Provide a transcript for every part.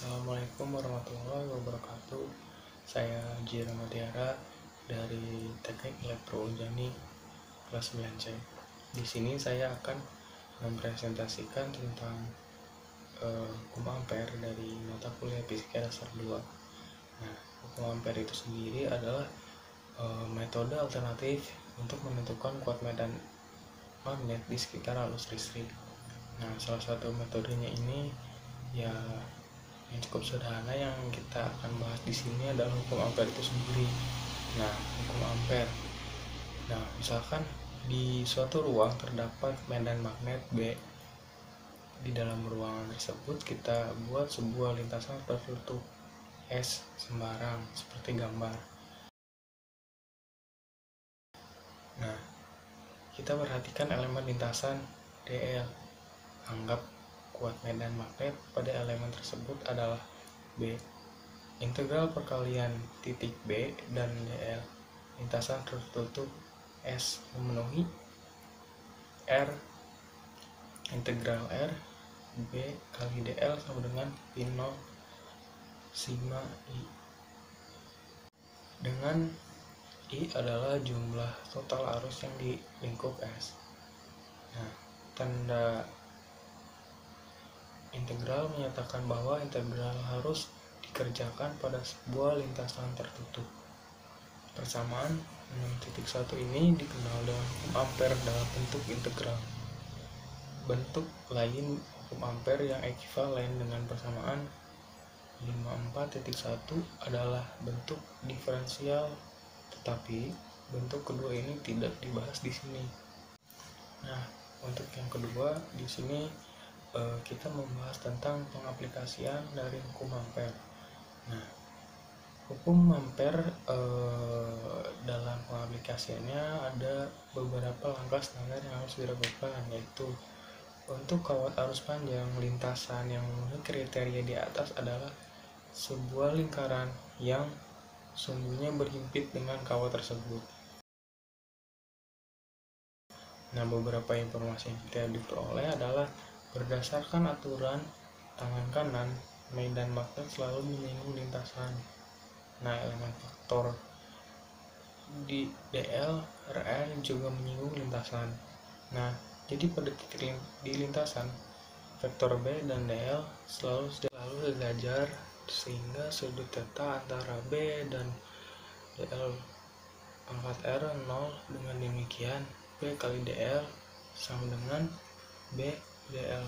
Assalamualaikum warahmatullahi wabarakatuh. Saya Jira Mutiara dari Teknik Elektro Unjani kelas 9C. Di sini saya akan mempresentasikan tentang hukum ampere dari mata kuliah Fisika Dasar 2. Nah, hukum ampere itu sendiri adalah metode alternatif untuk menentukan kuat medan magnet di sekitar arus listrik. Nah, salah satu metodenya ini ya yang cukup sederhana yang kita akan bahas di sini adalah hukum ampere itu sendiri. Nah, hukum ampere. Nah, misalkan di suatu ruang terdapat medan magnet B. Di dalam ruangan tersebut kita buat sebuah lintasan tertutup S sembarang seperti gambar. Nah, kita perhatikan elemen lintasan DL. Anggap kuat medan magnet pada elemen tersebut adalah B. Integral perkalian titik B dan DL lintasan tertutup S memenuhi R integral R B kali DL sama dengan P0 sigma I, dengan I adalah jumlah total arus yang di lingkup S. Nah, tanda integral menyatakan bahwa integral harus dikerjakan pada sebuah lintasan tertutup. Persamaan 6.1 ini dikenal dengan hukum ampere dalam bentuk integral. Bentuk lain hukum ampere yang ekivalen dengan persamaan 54.1 adalah bentuk diferensial, tetapi bentuk kedua ini tidak dibahas di sini. Nah, untuk yang kedua di sini kita membahas tentang pengaplikasian dari hukum ampere. Nah, hukum ampere dalam pengaplikasiannya ada beberapa langkah standar yang harus dilakukan, yaitu untuk kawat arus panjang lintasan yang memenuhi kriteria di atas adalah sebuah lingkaran yang sumbunya berhimpit dengan kawat tersebut. Nah, beberapa informasi yang kita diperoleh adalah berdasarkan aturan tangan kanan, medan magnet selalu menyinggung lintasan. Nah, elemen faktor di DL, RR juga menyinggung lintasan. Nah, jadi pada titik di lintasan, vektor B dan DL selalu sejajar sehingga sudut theta antara B dan DL pangkat R 0. Dengan demikian, B kali DL sama dengan B DL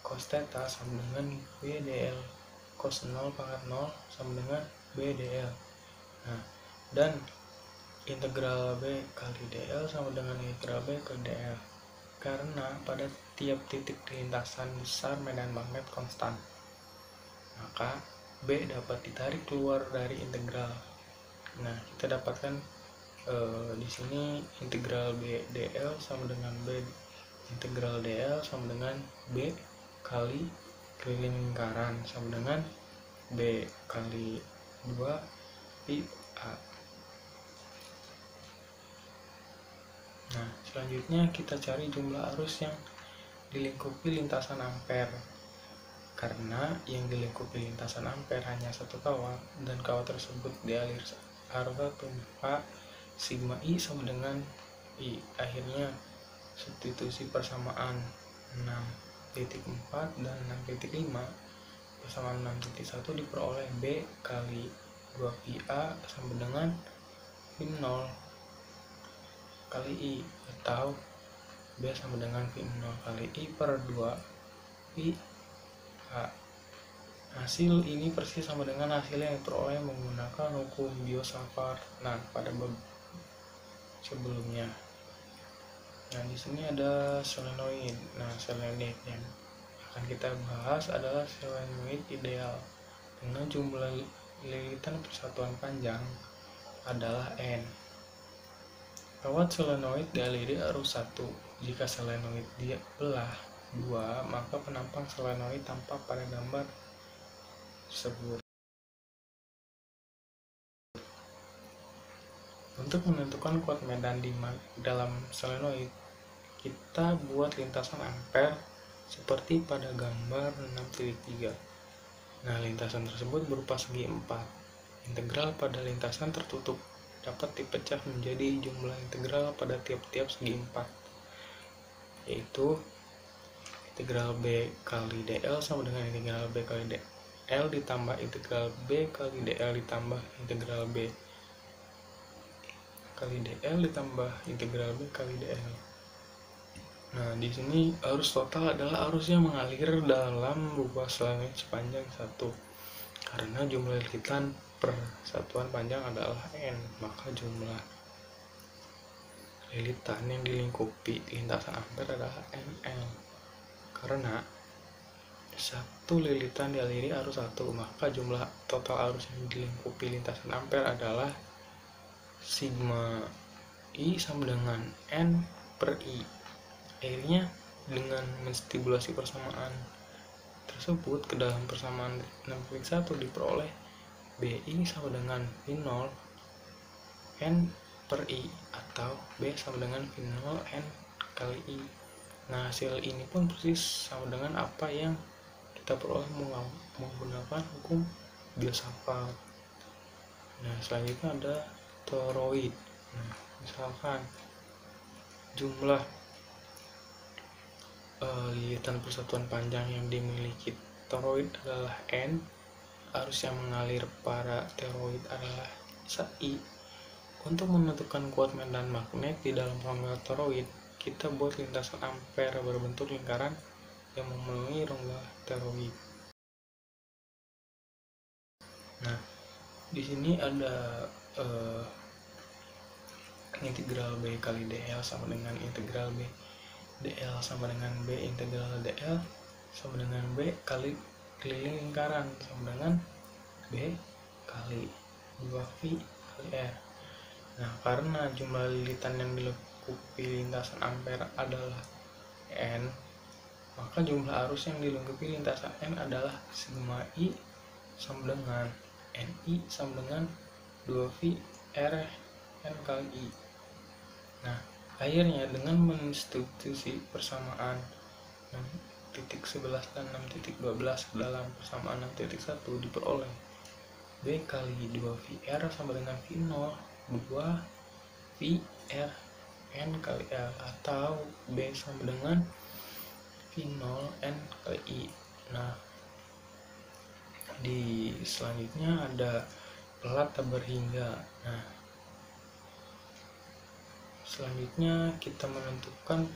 cos theta sama dengan B DL cos 0 pangkat 0 sama dengan B DL. Nah, dan integral B kali DL sama dengan integral B kali DL karena pada tiap titik di lintasan besar medan magnet konstan, maka B dapat ditarik keluar dari integral. Nah, kita dapatkan di sini integral B DL sama dengan B integral DL sama dengan B kali keliling lingkaran sama dengan B kali 2 pi A. Nah, selanjutnya kita cari jumlah arus yang dilingkupi lintasan ampere. Karena yang dilingkupi lintasan ampere hanya satu kawat dan kawat tersebut dialir arus 1, sigma I sama dengan I. Akhirnya substitusi persamaan 6.4 dan 6.5, persamaan 6.1 diperoleh B kali 2 pi A sama dengan pi 0 kali I, atau B sama dengan pi 0 kali I per 2 pi A. Hasil ini persis sama dengan hasil yang diperoleh menggunakan hukum Biot-Savart. Nah, pada bab sebelumnya. Nah, di sini ada solenoid. Nah, solenoid yang akan kita bahas adalah solenoid ideal dengan jumlah lilitan persatuan panjang adalah N. Kawat solenoid dialiri arus 1. Jika solenoid dibelah 2, maka penampang solenoid tampak pada gambar tersebut. Untuk menentukan kuat medan di dalam solenoid, kita buat lintasan ampere seperti pada gambar 6.3. Nah, lintasan tersebut berupa segi 4. Integral pada lintasan tertutup dapat dipecah menjadi jumlah integral pada tiap-tiap segi 4, yaitu integral B kali DL sama dengan integral B kali DL ditambah integral B kali DL ditambah integral B kali DL ditambah integral B kali DL. Nah, di sini arus total adalah arus yang mengalir dalam ruas langit sepanjang 1. Karena jumlah lilitan per satuan panjang adalah N, maka jumlah lilitan yang dilingkupi lintasan ampere adalah NL. Karena satu lilitan dialiri arus 1, maka jumlah total arus yang dilingkupi lintasan ampere adalah sigma I sama dengan N per I. Akhirnya dengan menstibulasi persamaan tersebut ke dalam persamaan 6.1 diperoleh BI sama dengan V0 N per I atau B sama dengan V0 N kali I. Nah, hasil ini pun persis sama dengan apa yang kita peroleh menggunakan hukum Biot-Savart. Nah, selanjutnya ada toroid. Nah, misalkan jumlah lilitan persatuan panjang yang dimiliki toroid adalah N, arus yang mengalir para toroid adalah I. Untuk menentukan kuat medan magnet di dalam rongga toroid, kita buat lintasan ampere berbentuk lingkaran yang memenuhi rongga toroid. Nah, di sini ada integral B kali DL sama dengan integral B DL sama dengan B integral DL sama dengan B kali keliling lingkaran sama dengan B kali 2V kali R. Nah, karena jumlah lilitan yang dilingkupi lintasan ampere adalah N, maka jumlah arus yang dilingkupi lintasan N adalah sigma I sama dengan NI sama dengan 2V R N kali I. Nah, akhirnya dengan mensubstitusi persamaan 6.11 dan 6.12 dalam persamaan 6.1 diperoleh B kali 2VR sama dengan V0 2VR N kali L atau B sama dengan V0 N kali I. Nah, di selanjutnya ada pelat tak berhingga. Nah, selanjutnya kita menentukan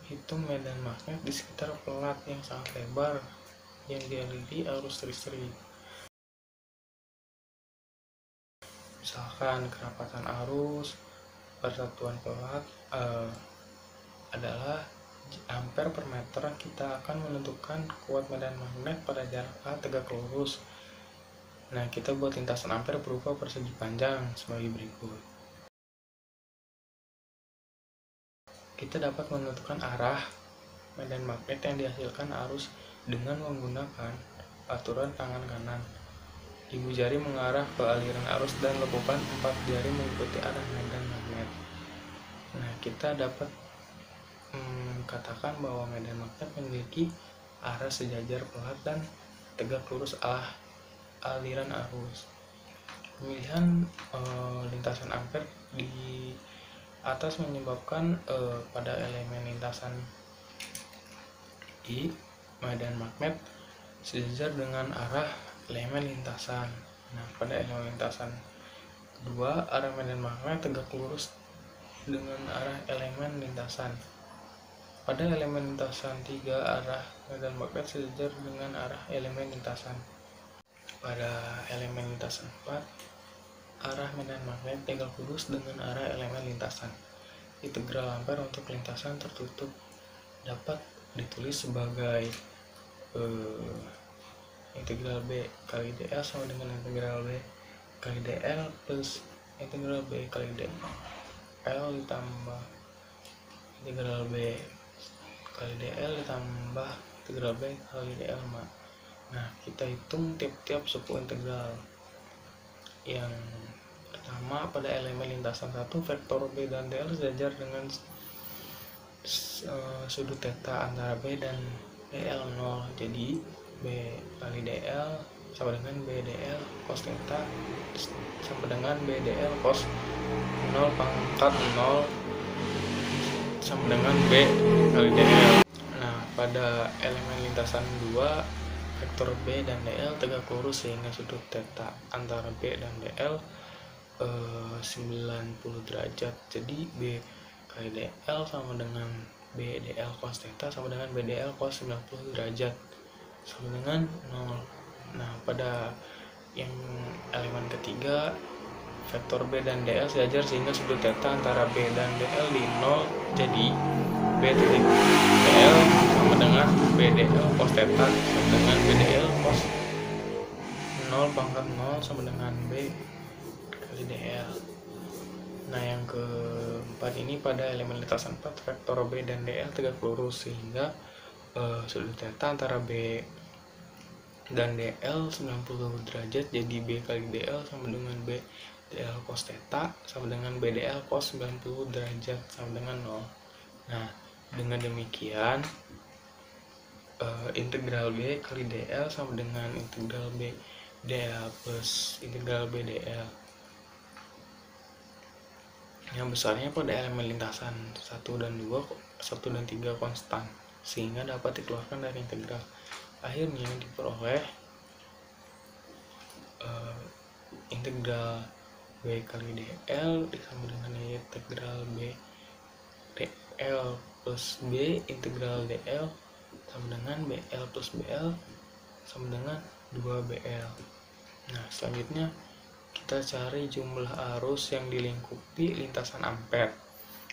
hitung medan magnet di sekitar pelat yang sangat lebar yang dialiri arus listrik. Misalkan kerapatan arus persatuan pelat adalah ampere per meter, kita akan menentukan kuat medan magnet pada jarak A tegak lurus. Nah, kita buat lintasan ampere berupa persegi panjang sebagai berikut. Kita dapat menentukan arah medan magnet yang dihasilkan arus dengan menggunakan aturan tangan kanan. Ibu jari mengarah ke aliran arus dan lekukan 4 jari mengikuti arah medan magnet. Nah, kita dapat katakan bahwa medan magnet memiliki arah sejajar pelat dan tegak lurus aliran arus. Pemilihan lintasan ampere di atas menyebabkan pada elemen lintasan I medan magnet sejajar dengan arah elemen lintasan. Nah, pada elemen lintasan kedua, arah medan magnet tegak lurus dengan arah elemen lintasan. Pada elemen lintasan 3, arah medan magnet sejajar dengan arah elemen lintasan. Pada elemen lintasan 4, arah medan magnet tegak lurus dengan arah elemen lintasan. Integral ampere untuk lintasan tertutup dapat ditulis sebagai integral B kali DL sama dengan integral B kali DL plus integral B kali DL ditambah integral B kali DL ditambah integral B kali DL. Nah, kita hitung tiap-tiap suku integral. Yang pertama, pada elemen lintasan 1, vektor B dan DL sejajar dengan sudut theta antara B dan DL 0. Jadi B kali DL sama dengan BDL cos theta sama dengan BDL cos 0 pangkat 0 sama dengan B kali DL. Nah, pada elemen lintasan 2, vektor B dan DL tegak lurus sehingga sudut theta antara B dan DL 90 derajat. Jadi B kali DL sama dengan BDL cos theta sama dengan BDL cos 90 derajat sama dengan 0. Nah, pada yang elemen ketiga, vektor B dan DL sejajar sehingga sudut theta antara B dan DL di 0. Jadi B titik DL sama dengan BDL cos theta sama dengan BDL cos 0 pangkat 0 sama dengan B kali DL. Nah, yang keempat ini pada elemen lintasan 4, vektor B dan DL tegak lurus sehingga sudut theta antara B dan DL 90 derajat. Jadi B kali DL sama dengan B DL cos theta sama dengan BDL cos 90 derajat sama dengan 0. Nah, dengan demikian integral B kali DL sama dengan integral B DL plus integral BDL yang besarnya pada elemen lintasan 1 dan 2, 1 dan 3 konstan sehingga dapat dikeluarkan dari integral. Akhirnya diperoleh integral B kali DL sama dengan integral B DL plus B integral DL sama dengan BL plus BL sama dengan 2BL. Nah, selanjutnya kita cari jumlah arus yang dilingkupi lintasan ampere.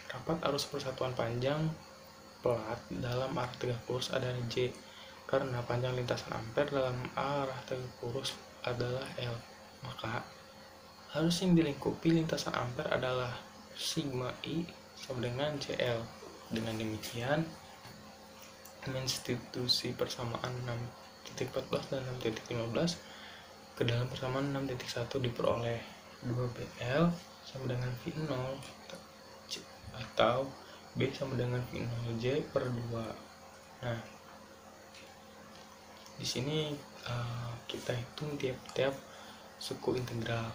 Rapat arus persatuan panjang plat dalam arah tegak lurus adalah J, karena panjang lintasan ampere dalam arah tegak lurus adalah L. Maka arus yang dilingkupi lintasan ampere adalah sigma I sama dengan JL. Dengan demikian, menstitusi persamaan 6.14 dan 6.15 ke dalam persamaan 6.1 diperoleh 2BL sama dengan V0 atau B sama dengan V0J per 2. Nah, di sini kita hitung tiap-tiap suku integral.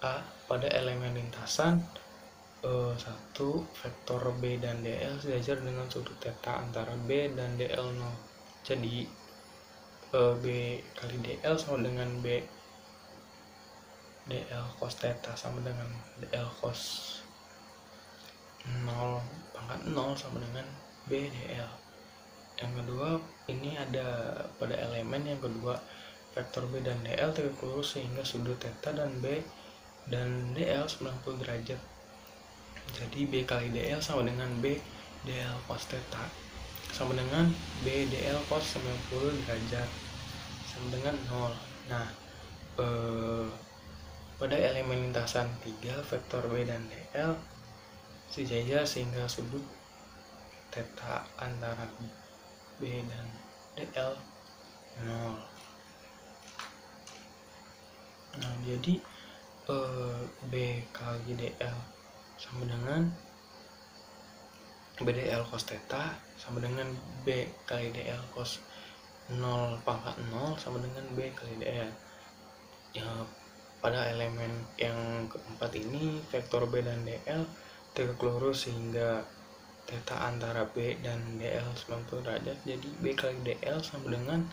A, pada elemen lintasan 1, vektor B dan DL sejajar dengan sudut theta antara B dan DL 0. Jadi B kali DL sama dengan B DL cos theta sama dengan DL cos 0 pangkat 0 sama dengan B DL. Yang kedua, ini ada pada elemen yang kedua, vektor B dan DL tegak lurus sehingga sudut theta dan B dan DL 90 derajat. Jadi B kali DL sama dengan B DL cos theta sama dengan B DL cos 90 derajat sama dengan 0. Nah, pada elemen lintasan 3, vektor B dan DL sejajar sehingga sudut theta antara B dan DL 0. Nah, jadi B kali DL sama dengan BDL cos theta sama dengan B kali DL cos 0 pangkat 0 sama dengan B kali DL. Ya, pada elemen yang keempat ini, vektor B dan DL tegak lurus sehingga theta antara B dan DL 90 derajat. Jadi B kali DL sama dengan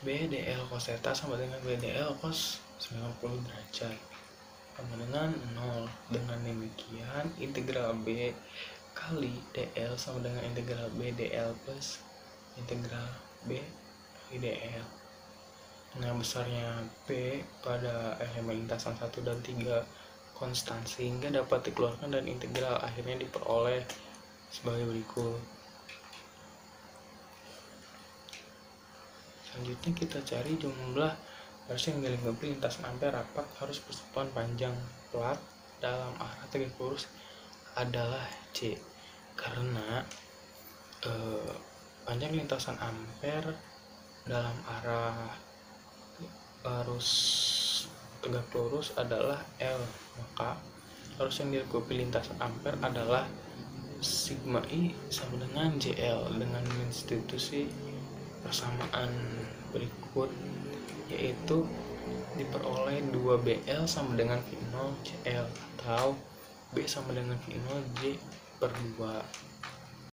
B DL cos theta sama dengan B DL cos 90 derajat sama dengan 0. Dengan demikian, integral B kali DL sama dengan integral B DL plus integral B kali DL. Nah, besarnya B pada elemen lintasan 1 dan 3 konstan sehingga dapat dikeluarkan dan integral. Akhirnya diperoleh sebagai berikut. Selanjutnya kita cari jumlah arus yang dilingkupi lintasan ampere. Rapat arus persatuan panjang plat dalam arah tegak lurus adalah C, karena panjang lintasan ampere dalam arah arus tegak lurus adalah L, maka arus yang dilingkupi lintasan ampere adalah sigma I sama dengan JL dengan institusi persamaan berikut, yaitu diperoleh 2BL sama dengan V0 JL atau B sama dengan V0 J per 2.